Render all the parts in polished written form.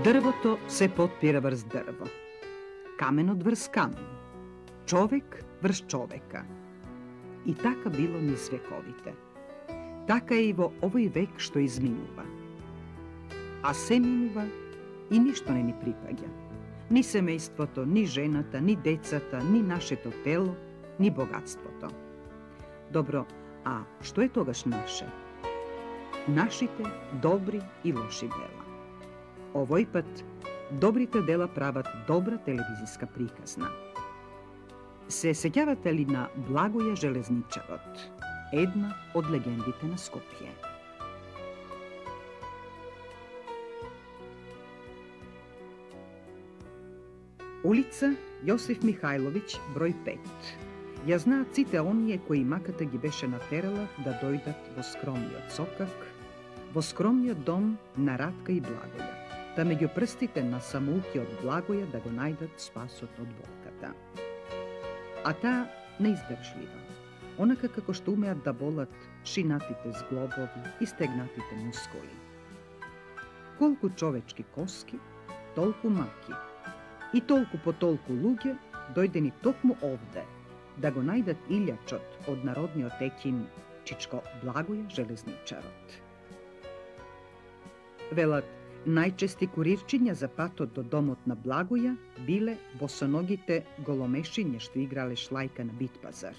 Drvoto se potpira vrz drvo, kamenot vrz kamen, čovek vrz čoveka. I taka bilo niz vjekovite. Taka je ivo ovoj vek što izminuva. A se minuva i ništo ne ni pripagja. Ni semejstvo to, ni ženata, ni decata, ni naše to telo, ni bogatstvo to. Dobro, a što je togaš naše? Našite dobri i loši dela. Ovoj pat dobrite dela pravat dobra televizijska prikazna. Se sećavate li na Blagoja Železničarot, една od legendite na Skopje? Ulica Josif Mihajlović, broj 5. Ja zna cite onije koji makata gi beše naterala da dojdat vo skromnijot sokak, vo skromnijot dom na Ratka i Blagoja, da među prstite na samouki od Blagoja da go najdat spasot od volkata. A ta neizdržljiva, onaka kako što umeat da bolat šinatite zglobovi i stegnatite muskuli. Kolku čovečki koski, tolku maki, i tolku po tolku luge dojde ni tokmu ovde, da go najdat iljačot od narodnio tekin čičko Blagoja Železničarot. Velat, najčesti kurirčinja za patot do domot na Blagoja bile bosonogite golomešinje što igrale šlajka na Bitpazar.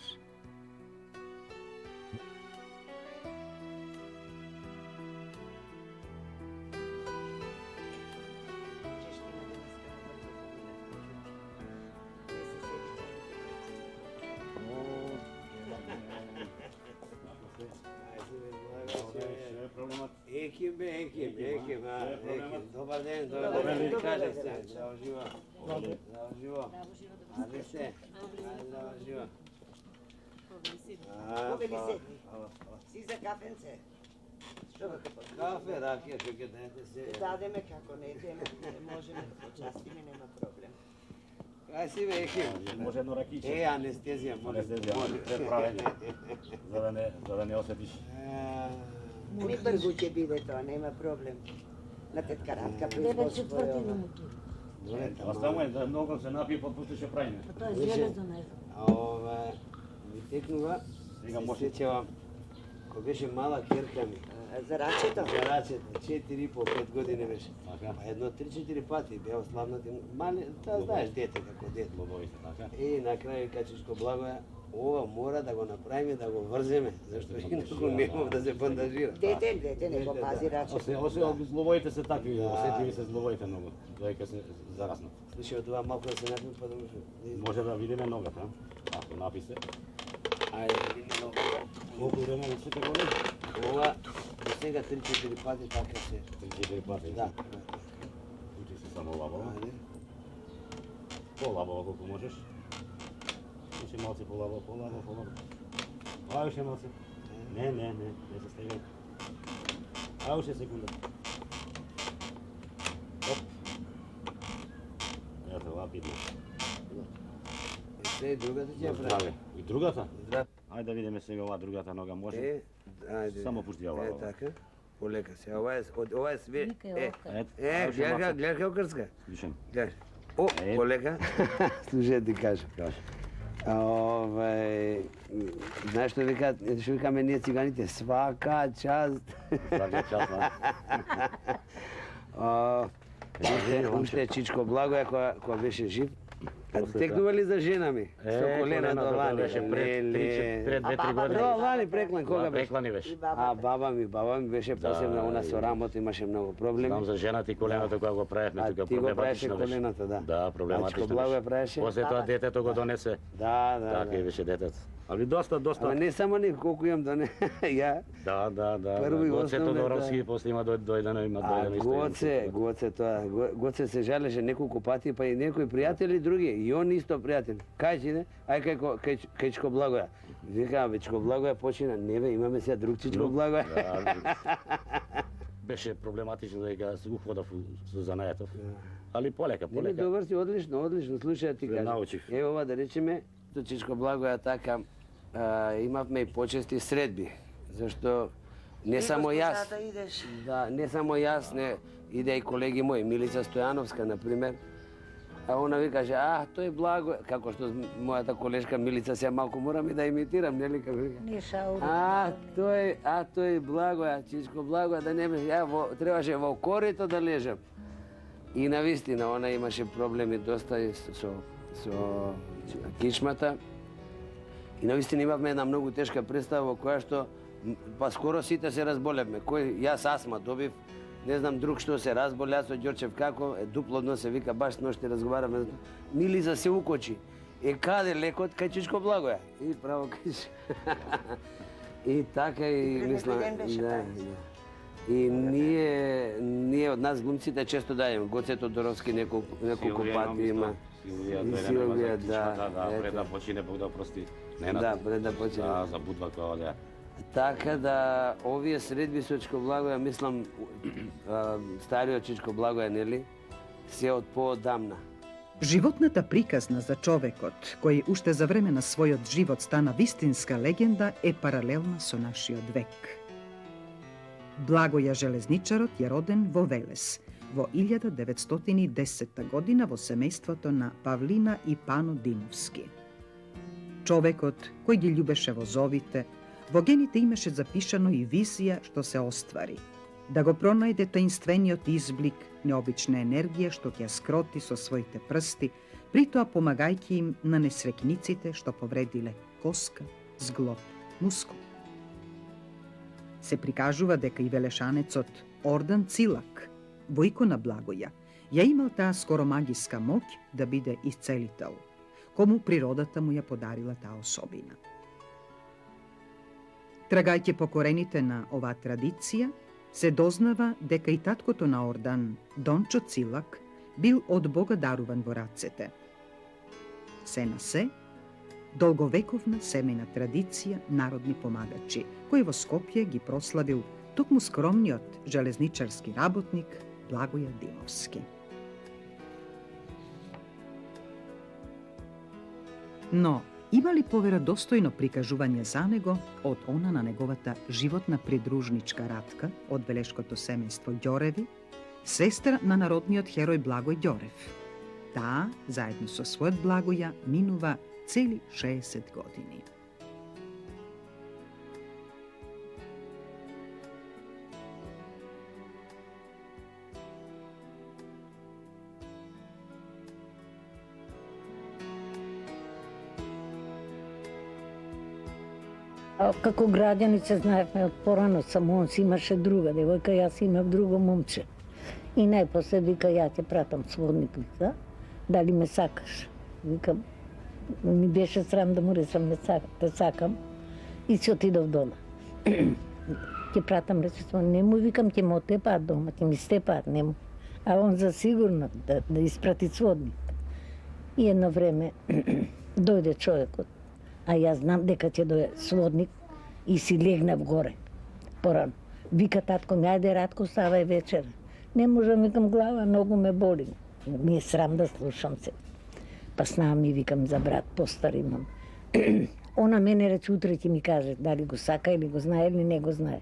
Dobar den, kaže se, zdravo živo. Zdravo živo. Ajde se, zdravo živo. Pobili se, si za kafence? Što ga te potrebno? Kafe, rakija, čekaj, dajte se. Dade me kako ne idem, može me počasti mi, nema problem. Kaj si Ekip? Može jedno rakiće. Anestezija, može. Anestezija, prepravljenje. За да не осетиш. Mi brguće bide to, nema problem. Na tetka Ratka proizvod svoje. Оставаме да многу се напие, па пусти ќе правиме. Pa to je železno nešto. Mi teknuva, Сега se може. sjećavam, ko беше mala kerka mi. Za račeto? За рачето, 4,5-5 години беше. Па едно 3-4 пати беа славнати. Мали, та знаеш дете како дете. Лобовите, така? И на крај Качишко Благоја, ова мора да го направиме, да го врземе, зашто инаку немов да се бандажира. Dete, nego pazi račeto. Зловоите се такви, осетливи се зловоите многу, доека се зараснат. Слушай, од това малку да се напим, па да му Може да видиме ногата, ако написе. Ајде, да видиме много. Колку време се те горе? Ова, до сега 3-4 пати така се. 3-4 пати. Да. Учи се само лабава. Ајде. По-лабава колку можеш. Уште малце по-лабава, по-лабава. Ај уште малце. Не се стегај. Ај уште секунда. Оп. Ето, ова видно. Се другата ќе ја прави. Здраве. И другата? Здраве. Ајде да видиме сега оваа другата нога може. Ајде. Само пушти ова. Така. Полека се. Ова е све. Вика е ока. Гледај како крска. Слушам. Гледај. О, полека. Слушај ти кажам. Кажи. Знаеш што викаме ние циганите? Свака част. Свака част, Уште Чичко Благоја која беше жив. Текнува ли за жена ми? Со колена до лани. Беше пред 2-3 години. До лани преклан, кога беше? Преклани беше. А баба ми беше посебна, она со рамото имаше многу проблеми. Знам за жената и коленото кога го правевме, тука ти го правеше проблематично беше. коленото, да. Да, проблематично Чичко Благоја беше. правеше? После тоа детето го донесе. Да. Така и беше детето. Али доста. Ама не само ни, колку имам да не, ја. Да. Прво и Гоце основно, Тодоровски, да. после има дојдено, има дојдено Гоце тоа. Гоце се жалеше неколку пати, па и некои пријатели други. И он исто пријател. Кај не? Ај кај Чичко Благоја. Викам, Чичко Благоја почина. Не бе, имаме сега друг Чичко Благоја. Беше проблематично дека се уходав со занајатов. Али полека. Не, добар си, одлично. Слушај, ти кажам. Научив. Ево ова да речеме, Чичко Благоја така имавме и почести средби. Зашто Не Ти само госпожа јас. да идеш. Да, не само јас, не, иде и колеги мои, Милица Стојановска, например. А она ви каже, тој Благо, како што мојата колешка Милица сега малку морам и да имитирам, нели како вика. Не шауру. Тој Благоја, Чичко Благоја, да не беше, требаше во корито да лежам. И навистина, она имаше проблеми доста и со кичмата. И навистина имавме една многу тешка представа во која што па скоро сите се разболевме. Јас астма добив, не знам друг што се разболи, јас со Ѓорчев како, дупло одно се вика, баш ношти разговараме. Милиза се укочи. Каде лекот? Кај Чичко Благоја. И право кажи. И така и мислам, да. И ние од нас глумците често дајем. Гоце Тодоровски неколку пати има. Силвија, да, пред да почине, Бог да прости. Да, пред да почине. Да, за Будва која да. Така да, овие средби со Чичко Благоја, мислам, стариот Чичко Благоја, нели, се од поодамна. Животната приказна за човекот, кој уште за време на својот живот стана вистинска легенда, е паралелна со нашиот век. Благоја Железничарот е роден во Велес во 1910 година во семејството на Павлина и Пано Димовски. Човекот кој ги љубеше возовите, во гените имаше запишано и визија што се оствари, да го пронајде таинствениот изблик, необична енергија што ќе скроти со своите прсти, притоа помагајќи им на несрекниците што повредиле коска, зглоб, мускул. Се прикажува дека и велешанецот Ордан Цилак, во икона Благоја, ја имал таа скоро магиска моќ да биде исцелител, кому природата му ја подарила таа особина. Трагајќи по корените на оваа традиција, се дознава дека и таткото на Ордан, Дончо Цилак, бил од Бога даруван во рацете. Се на се, долговековна семејна традиција народни помагачи, кој во Скопје ги прославил токму скромниот железничарски работник Благоја Димовски. Но, има ли поверодостојно прикажување за него од она на неговата животна придружничка Радка од велешкото семејство Ѓореви, сестра на народниот херој Благој Ѓорев? Таа, заедно со својот Благоја, минува цели 60 години. Како граѓаници знаевме од порано, само он си имаше друга девојка, јас имав друго момче. И најпосле вика, ја ќе пратам сводник, вика, дали ме сакаш? Викам, ми беше срам да му речам те сакам и си отидов дома. Ќе пратам, рече, нему, викам, ќе ме отепаат дома, ќе ми степаат, нему. А он за сигурно да испрати сводник. И едно време дојде човекот, а јас знам дека ќе дојде сводник и си легнав горе, порано. Вика татко ми, ајде Радко, ставај вечер. Не можам, викам, глава, многу ме боли. Ми е срам да слушам се. Па снавам ми викам за брат, постар имам. Она мене рече утре ќе ми каже дали го сака или го знае или не го знае.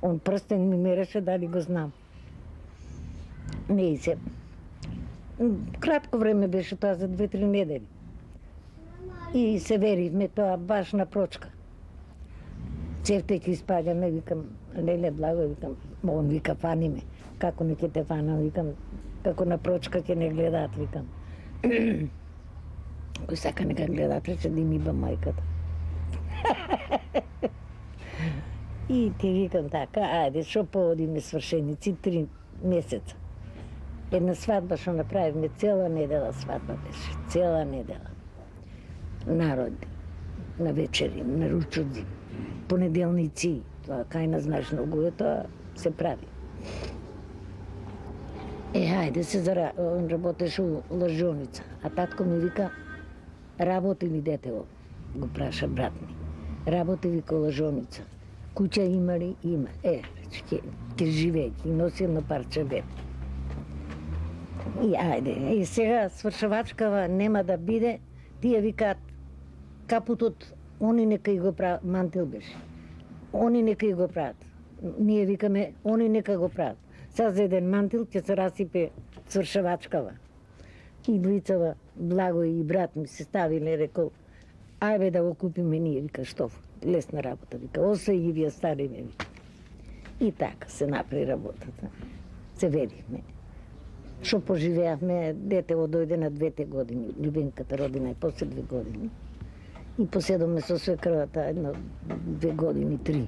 Он прстен ми мереше дали го знам. Не и се. Кратко време беше тоа, за 2-3 недели. И се веривме тоа баш на прочка. Цевтејќи испаѓаме, викам, леле Благо, викам, он вика, фани ме. Како не ќе те фанам, викам, како на прочка ќе не гледаат, викам. Кој сака нека гледаат, рече да им иба мајката. И ти викам така, ајде, шо поводиме свршеници 3 месеца. Една свадба што направивме, цела недела свадба беше, цела недела. Народ, на вечери, на ручуди, понеделници, тоа кај нас знаеш многу е, тоа се прави. Хајде се он работеше у лажоница, а татко ми вика, работи ли детево? Го праша брат ми. Работи вика лажоница. Куќа има ли? Има. Ќе живее, ќе носи едно парче беб. И ајде, и сега свршавачкава нема да биде, тие викаат, капутот, они нека и го прават, мантил беше. Они нека и го прават. ние викаме, они нека го прават. Сега за еден мантил ќе се расипе цвршавачкава. И двицава, Благо и брат ми се ставиле, рекол, ајбе да го купиме ние, вика, што, лесна работа, вика, осе и вие стариме, вика. И така се направи работата. Се ведихме. Што поживеавме, детево дојде на 2 години, Љубинката роди најпосле 2 години. И поседоме со свекрвата 1-2 години, 3.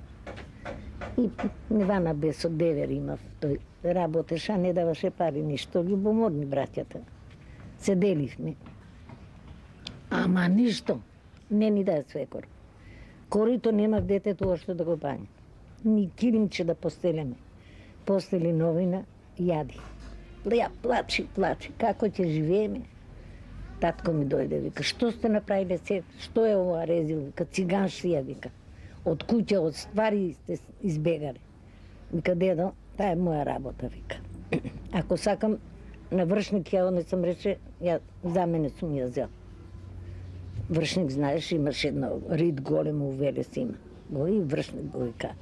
И Невана без од девер имав, тој работеше, а не даваше пари ништо, љубоморни браќата. Се деливме. Ама ништо, не ни даде свекор. Корито немав детето още да го бања. Ни килимче да постелеме. Постели новина, јади. Ја плачи, како ќе живееме? Татко ми дојде, вика, што сте направиле се? Што е ова резил? Вика, циганшија, вика. Од куќа, од ствари сте избегале. Вика, дедо, таа е моја работа, вика. Ако сакам, на вршник ја однесам, рече, ја за мене сум ја зел. Вршник, знаеш, имаш едно рид големо у Велес има. Го и вршник го викаат.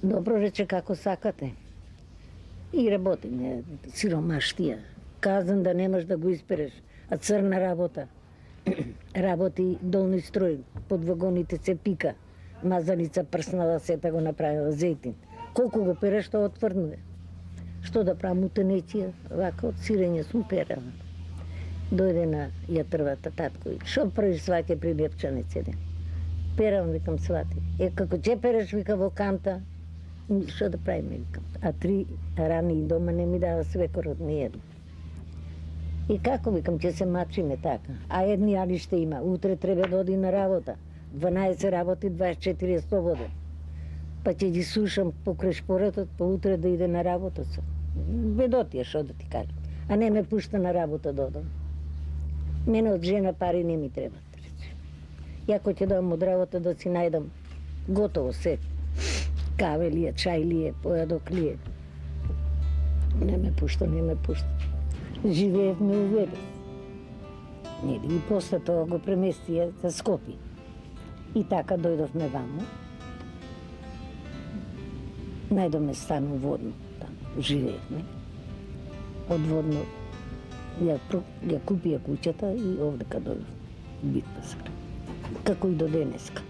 Добро, рече, како сакате. И работиме, сиромаштија. Казан да немаш да го испереш, а црна работа. Работи долни строј, под вагоните се пика. Мазалица прснала, сета го направила зејтин. Колку го переш, тоа отврнуе. Што да правам утенеција, вака од сирење сум перала. Дојде на јатрвата татко и шо правиш сваќе при Лепчанец еден? Перам, викам, свати. Како ќе переш, вика, во канта, што да правиме, викам. А 3 рани и дома не ми дава свекорот ни едно. И како, викам, ќе се мачиме така. А едни али ще има, утре треба да оди на работа. 12 работи, 24 е слободен. Па ќе ги слушам покрај шпоретот, па утре да иде на работа со. Бедотија, што да ти кажам. А не ме пушта на работа да одам. Мене од жена пари не ми требат, рече. Јако ќе доам од работа да си најдам готово се. Каве ли е, чај ли е, појадок ли е. Не ме пушта. Живеевме у Велес. Нели, и после тоа го преместија за Скопје. И така дојдовме вамо. Најдоме стан у Водно, там живеевме. Од Водно ја купија куќата и овдека дојдов Битпазар. Како и до денеска.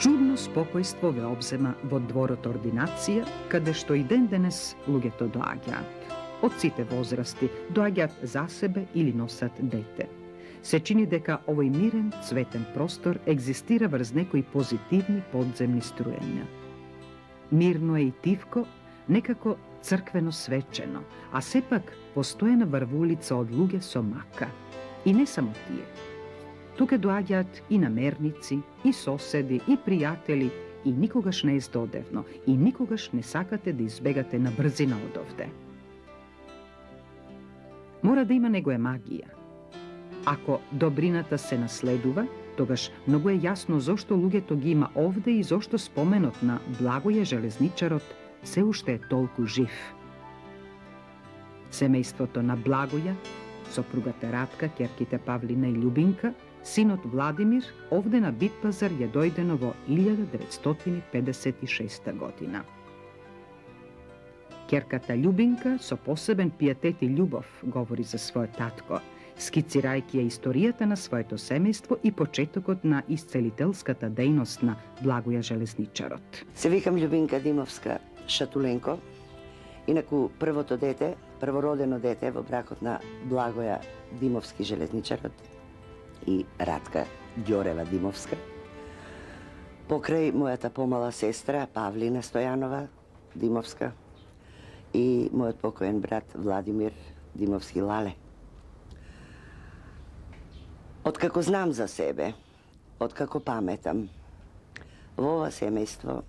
Чудно спокојство ве обзема во дворот ординација, каде што и ден денес луѓето доаѓаат. Од сите возрасти доаѓаат за себе или носат дете. Се чини дека овој мирен, цветен простор екзистира врз некои позитивни подземни струења. Мирно е и тивко, некако црквено свечено, а сепак постојана врвулица од луѓе со мака. И не само тие. Тука доаѓаат и намерници, и соседи, и пријатели, и никогаш не е здодевно, и никогаш не сакате да избегате на брзина од овде. Мора да има негоја магија. Ако добрината се наследува, тогаш многу е јасно зошто луѓето ги има овде и зошто споменот на Благоје железничарот се уште е толку жив. Семејството на Благоја, сопругата Радка, ќерките Павлина и Љубинка, синот Владимир, овде на Битпазар ја дојдено во 1956 година. Ќерката Љубинка со посебен пиетет и љубов говори за својот татко, скицирајќи ја историјата на своето семејство и почетокот на исцелителската дејност на Благоја железничарот. Се викам Љубинка Димовска Шатуленко. Инаку првото дете, првородено дете во бракот на Благоја Димовски железничарот и Радка Ѓорева Димовска. Покрај мојата помала сестра Павлина Стојанова Димовска и мојот покоен брат Владимир Димовски Лале. Откако знам за себе, откако паметам, во ова семејство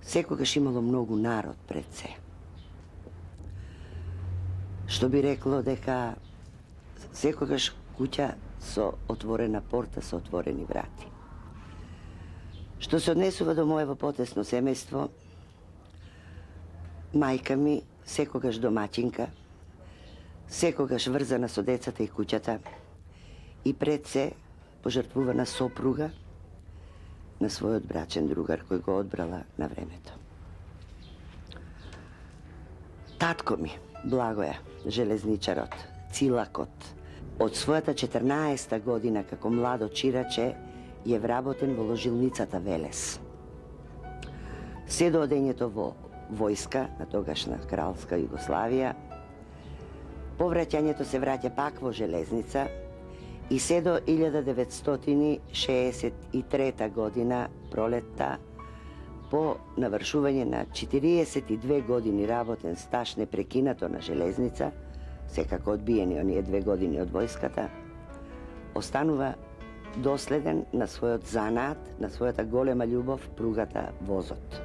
секогаш имало многу народ пред се. Што би рекло дека секогаш куќа со отворена порта, со отворени врати. Што се однесува до моево потесно семејство, мајка ми секогаш домаќинка, секогаш врзана со децата и куќата и пред се пожртвувана сопруга на својот брачен другар кој го одбрала на времето. Татко ми, Благоја, железничарот, цилакот, од својата 14-та година како младо чираче е вработен во ложилницата Велес. Се до одењето во војска на тогашна кралска Југославија, по враќањето се враќа пак во железница и се до 1963 година пролетта, по навршување на 42 години работен стаж непрекинато на железница, секако одбиени оние 2 години од војската, останува доследен на својот занаат, на својата голема љубов, пругата, возот.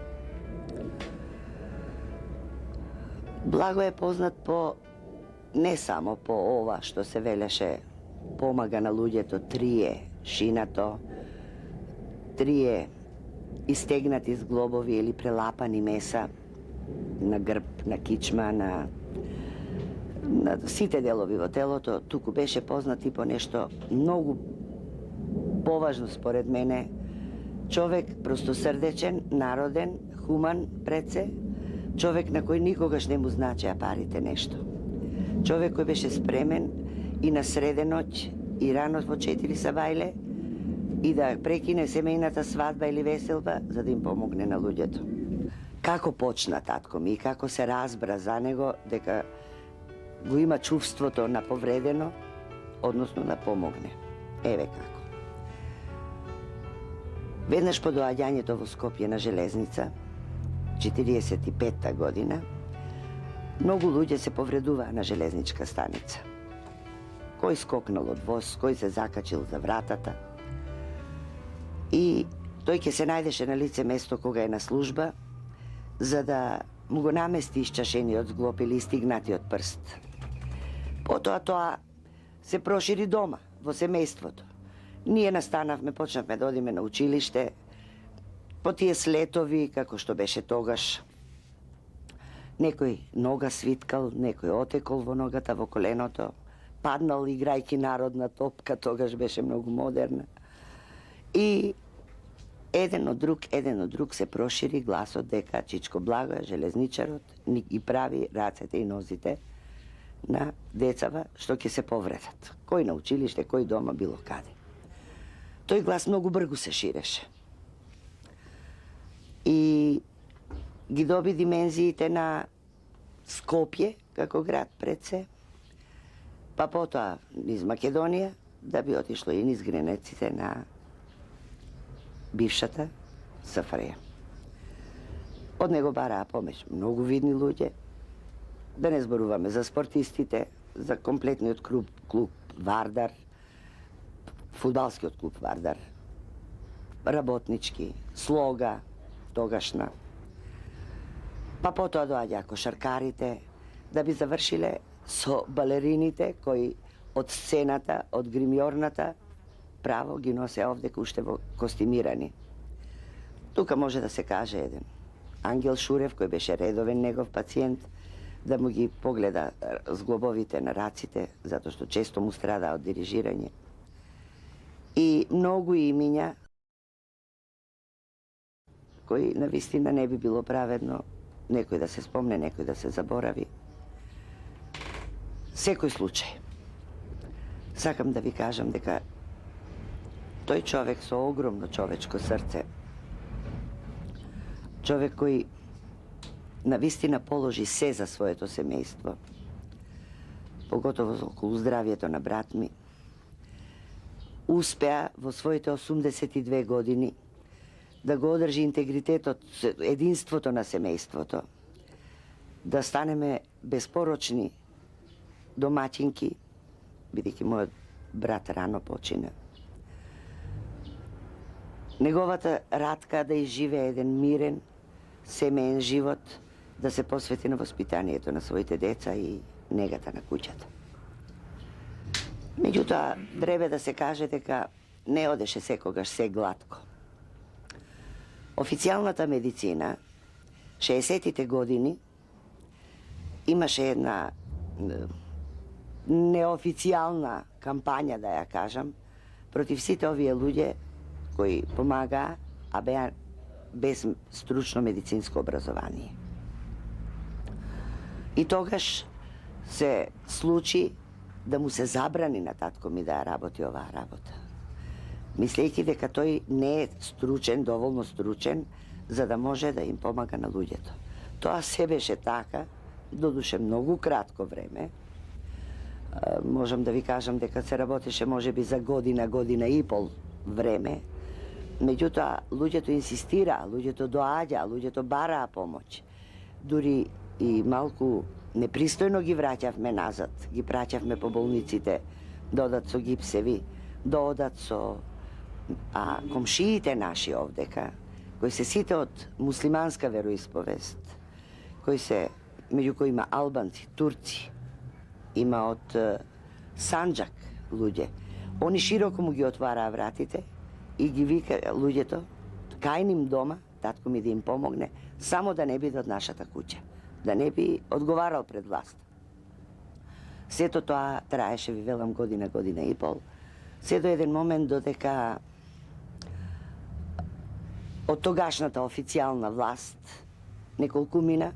Благо е познат по не само по ова што се велеше помага на луѓето, трие шинато, трие истегнати зглобови или прелапани меса на грб, на кичма, на сите делови во телото, туку беше познат и по нешто многу поважно според мене. Човек простосрдечен, народен, хуман пред се, човек на кој никогаш не му значеа парите нешто. Човек кој беше спремен и на среденоќ и рано во 4 сабајле и да прекине семејната свадба или веселба за да им помогне на луѓето. Како почна татко ми и како се разбра за него дека го има чувството на повредено, односно да помогне. Еве како. Веднаш по доаѓањето во Скопје на железница, 45-та година, многу луѓе се повредуваа на железничка станица. Кој скокнал од воз, кој се закачил за вратата. И тој ќе се најдеше на лице место кога е на служба, за да му го намести исчашениот зглоб или истигнатиот прст. Потоа тоа се прошири дома, во семејството. Ние настанавме, почнавме да одиме на училиште, по тие слетови, како што беше тогаш. Некој нога свиткал, некој отекол во ногата, во коленото, паднал играјки народна топка, тогаш беше многу модерна. И еден од друг се прошири гласот дека Чичко Благоја, железничарот, ги прави рацете и нозите на децава што ќе се повредат. Кој на училиште, кој дома, било каде. Тој глас многу брзо се ширеше. И ги доби димензиите на Скопје како град пред се, па потоа низ Македонија, да би отишло и низ границите на бившата СФРЈ. Од него бараа помеч многу видни луѓе, да не зборуваме за спортистите, за комплетниот клуб Вардар, фудбалскиот клуб Вардар, работнички, Слога, тогашна. Па потоа доаѓа кошаркарите, да би завршиле со балерините кои од сцената, од гримјорната, право ги носе овдека уште во костимирани. Тука може да се каже еден Ангел Шурев, кој беше редовен негов пациент, да му ги погледа зглобовите на раците, затоа што често му страда од дирижирање. И многу имиња кои навистина не би било праведно некој да се спомне, некој да се заборави. Секој случај. Сакам да ви кажам дека тој човек со огромно човечко срце, човек кој навистина положи се за своето семејство, поготово околу здравието на брат ми, успеа во своите 82 години да го одржи интегритетот, единството на семејството, да станеме безпорочни домаќинки, бидејќи мојот брат рано почина. Неговата Радка да изживее еден мирен, семеен живот, да се посвети на воспитанието на своите деца и негата на куќата. Меѓутоа, треба да се каже дека не одеше секогаш се глатко. Официјалната медицина, 60-тите години, имаше една неофицијална кампања, да ја кажам, против сите овие луѓе кои помагаа, а беа без стручно медицинско образование. И тогаш се случи да му се забрани на татко ми да ја работи оваа работа, мислејќи дека тој не е стручен, доволно стручен, за да може да им помага на луѓето. Тоа се беше така, додуше многу кратко време. Можам да ви кажам дека се работеше можеби за година, година и пол време. Меѓутоа, луѓето инсистираа, луѓето доаѓаа, луѓето бараа помоќ. Дури и малку непристојно ги враќавме назад, ги праќавме по болниците, да одат со гипсеви, да одат со... А комшиите наши овдека, кои се сите од муслиманска вероисповест, кои се, меѓу кои има албанци, турци, има од Санџак луѓе, они широко му ги отвараа вратите и ги вика луѓето, кај ним дома, татко ми да им помогне, само да не биде од нашата куќа, да не би одговарал пред власт. Сето тоа траеше, ви велам, година, година и пол, се до еден момент додека од тогашната официјална власт неколку мина,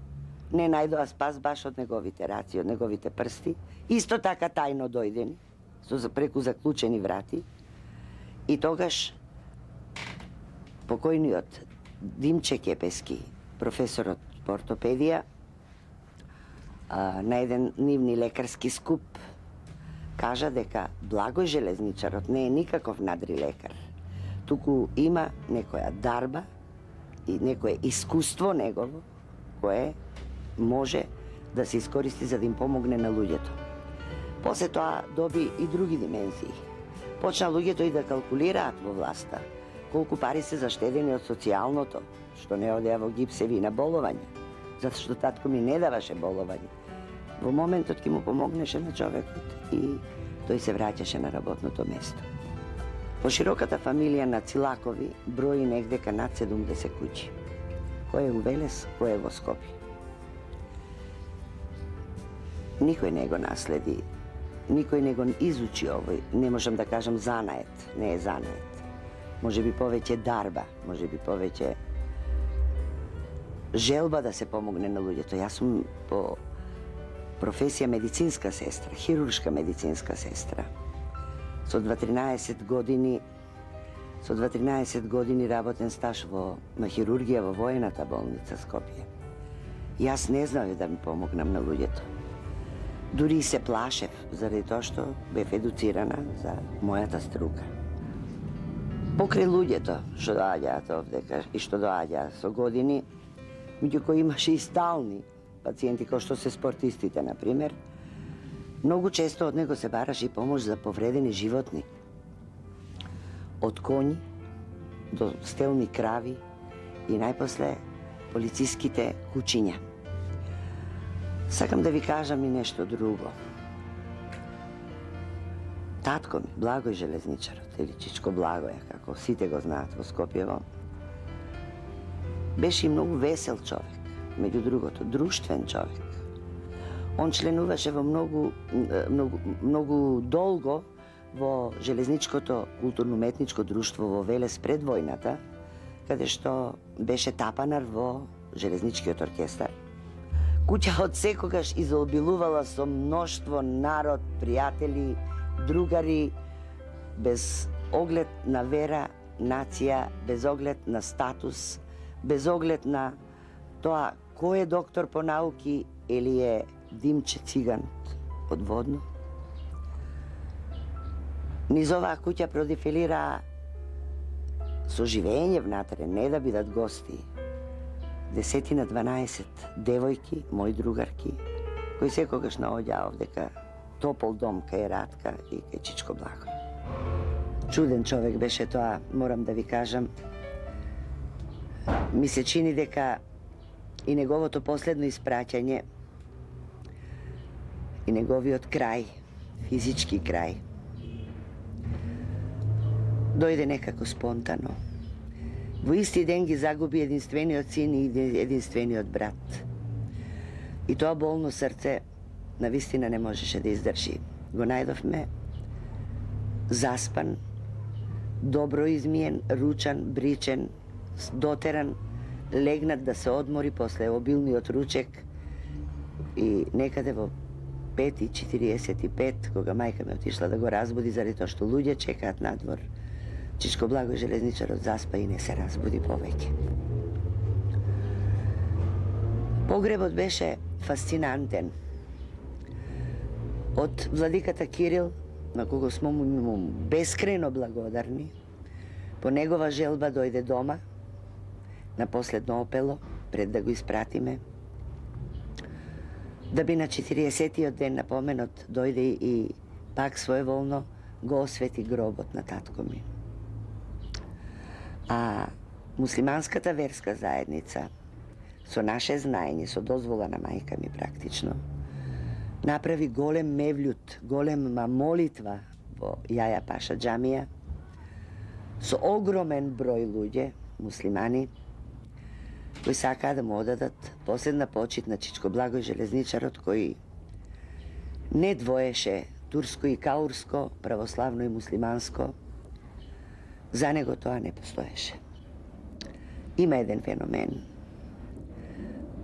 не најдоа спас баш од неговите раци, од неговите прсти. Исто така тајно дојдени, со преку заклучени врати. И тогаш покојниот Димче Кепески, професорот по ортопедија, на еден нивни лекарски скуп, кажа дека Благој железничарот не е никаков надри лекар, туку има некоја дарба и некое искуство негово, кое може да се искористи за да им помогне на луѓето. После тоа доби и други димензии. Почна луѓето и да калкулираат во власта колку пари се заштедени од социјалното, што не одеа во гипсеви на боловање, затоа што татко ми не даваше боловање. Во моментот ќе му помогнеше на човекот и тој се враќаше на работното место. По широката фамилија на Цилакови брои негдека над 70 куќи. Кој е у Велес, кој е во Скопје. Никој не го наследи, никој не го изучи овој, не можам да кажам занает, не е занает. Може би повеќе дарба, може би повеќе желба да се помогне на луѓето. Јас сум по професија медицинска сестра, хируршка медицинска сестра. Со 13 години работен стаж на хирургија во воената болница Скопје. Јас не знав да ми помогнам на луѓето. Дури и се плашев, заради тоа што бев едуцирана за мојата струка. Покрај луѓето што доаѓаат овдека и што доаѓаат со години, меѓу кои имаше и стални пациенти, кои што се спортистите, например, многу често од него се бараше и помош за повредени животни. Од коњи до стелни крави и најпосле полициските кучиња. Сакам да ви кажам и нешто друго. Татко ми, Благој железничарот, или Чичко Благоја, како сите го знаат во Скопјево, беше и многу весел човек, меѓу другото, друштвен човек. Он членуваше во многу долго во Железничкото културно-уметничко друштво во Велес пред војната, каде што беше тапанар во Железничкиот оркестар. Куќа од секогаш изобилувала со мноштво народ, пријатели, другари, без оглед на вера, нација, без оглед на статус, без оглед на тоа кој е доктор по науки или е Димче циганот од Водно. Низ оваа куќа продефилира со живење внатре, не да бидат гости, 10-12 девојки, мои другарки, кои секогаш наоѓаа овдека топол дом кај Радка и кај Чичко Благо. Чуден човек беше тоа, морам да ви кажам. Ми се чини дека и неговото последно испраќање и неговиот крај, физички крај, дојде некако спонтано. Во исти ден ги загуби единствениот син и единствениот брат. И тоа болно срце навистина не можеше да издржи. Го најдовме заспан, добро измиен, ручан, бричен, дотеран, легнат да се одмори после обилниот ручек и некаде во 5:45, кога мајка ме отишла да го разбуди, заради тоа што луѓе чекаат надвор, Чичко Благој железничарот заспа и не се разбуди повеќе. Погребот беше фасцинантен. Од владиката Кирил, на кого смо му бескрајно благодарни, по негова желба дојде дома, на последно опело, пред да го испратиме, да би на 40-тиот ден на поменот дојде и пак своеволно го освети гробот на татко ми. А муслиманската верска заедница, со наше знаење, со дозвола на мајка ми практично, направи голем мевљут, голема молитва во Јаја Паша џамија, со огромен број луѓе, муслимани, кои сакаа да му одадат последна почит на Чичко Благој железничарот, кој не двоеше турско и каурско, православно и муслиманско. За него тоа не постоеше. Има еден феномен.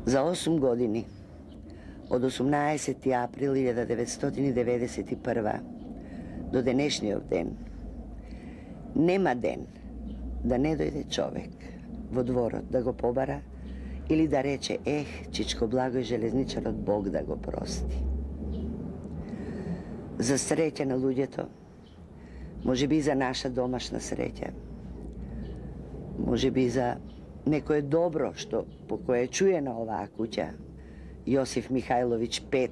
За 8 години, од 18. април 1991 до денешниот ден, нема ден да не дојде човек во дворот да го побара или да рече Чичко Благој железничарот, Бог да го прости. За среќа на луѓето, може би за наша домашна среќа, може би за некое добро што по кое чуе на оваа куќа, Јосиф Михајловиќ 5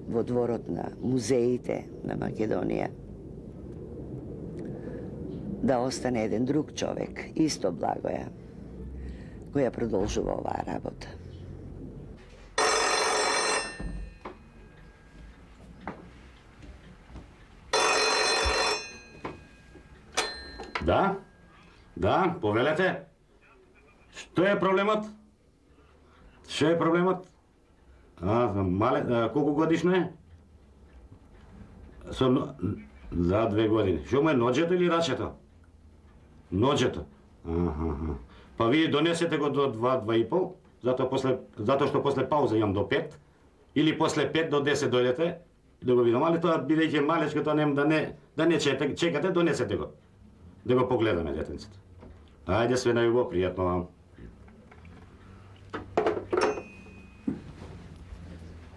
во дворот на музеите на Македонија, да остане еден друг човек, исто Благоја, која продолжува оваа работа. Да, повелете. Што е проблемот? Што е проблемот? Колку годишно е? За 2 години. Што му е ноđето или рачето? Ноđето. Па вие донесете го до 2-2,5, затоа што после пауза имам до 5, или после 5 до 10 дојдете, да го видам, али тоа бидејќи малечко, тоа да не чекате, донесете го. Да го погледаме детенцето. Ајде, све најубаво, пријатно вам.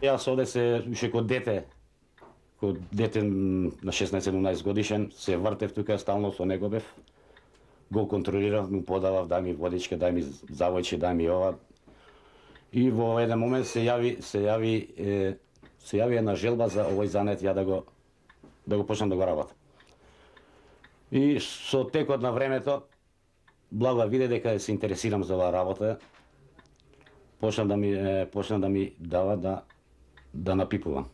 Јас оде се уште кod дете на 16-17 годишен, се вртев тука, стално со него бев. Го контролирав, му подавав, дај ми водичка, дај ми завојче, дај ми ова. И во еден момент се јави една желба за овој занет ја да го почнам да го работам. И со текот на времето, Благо виде дека се интересирам за оваа работа, почна да ми дава да напипувам.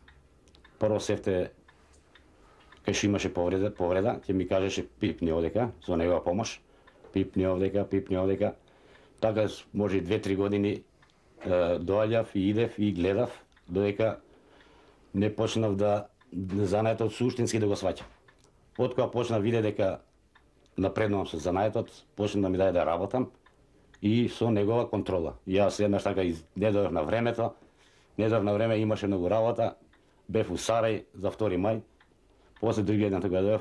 Прво сефте, кај што имаше повреда, ќе ми кажеше пипни одека, со негова помош, пипни овдека. Така може 2-3 години доаѓав и идев и гледав, додека не почнав да занаетот суштински да го сваќам. Откога почна виде дека напреднувам со занаетот, почна да ми даде да работам и со негова контрола. Јас еднаш така не дојдов на време, имаше многу работа, бев у Сарај за 2 мај, после другиот ден тога дојдов,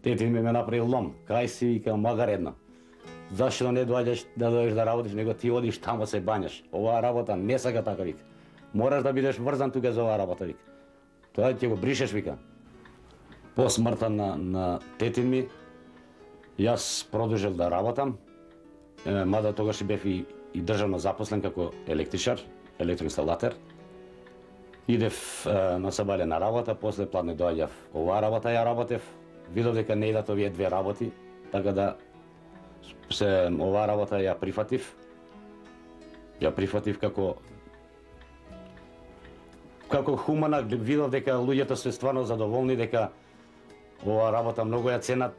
тетин ме направи лом, кај си, вика, магар едно. Зашто не доаѓаш да работиш, него ти одиш тамо се бањаш. Оваа работа не сака така, вика. Мораш да бидеш врзан тука за оваа работа, вика. Тоа ќе го бришеш, вика. По смртта на тетин ми, јас продолжив да работам, мада тогаш бев и државно запослен како електричар, електроинсталатор. Идев на Сабале на работа, после пладне доаѓав оваа работа, ја работев, видов дека не идат овие 2 работи, така да оваа работа ја прифатив ја прифатив како хумана, видов дека луѓето се стварно задоволни, дека оваа работа многу ја ценат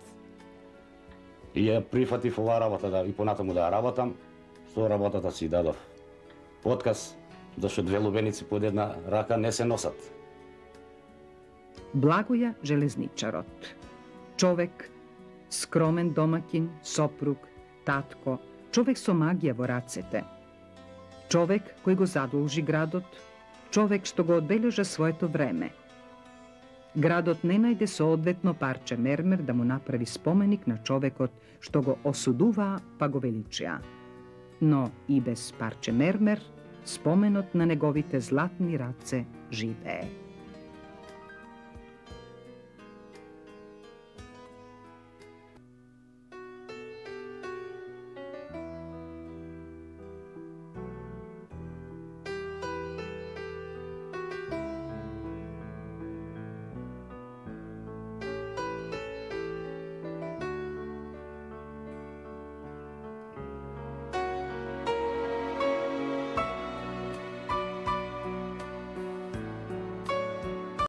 и ја прифатив оваа работа и понатаму да ја работам. Со работата си дадов отказ, зашто две лубеници под една рака не се носат. Благоја железничарот. Човек, скромен домакин, сопруг, татко, човек со магија во рацете. Човек кој го задолжи градот, човек што го одбележа своето време. Градот не најде соодветно парче мермер да му направи споменик на човекот што го осудуваа па го величија. Но и без парче мермер, споменот на неговите златни раце живее.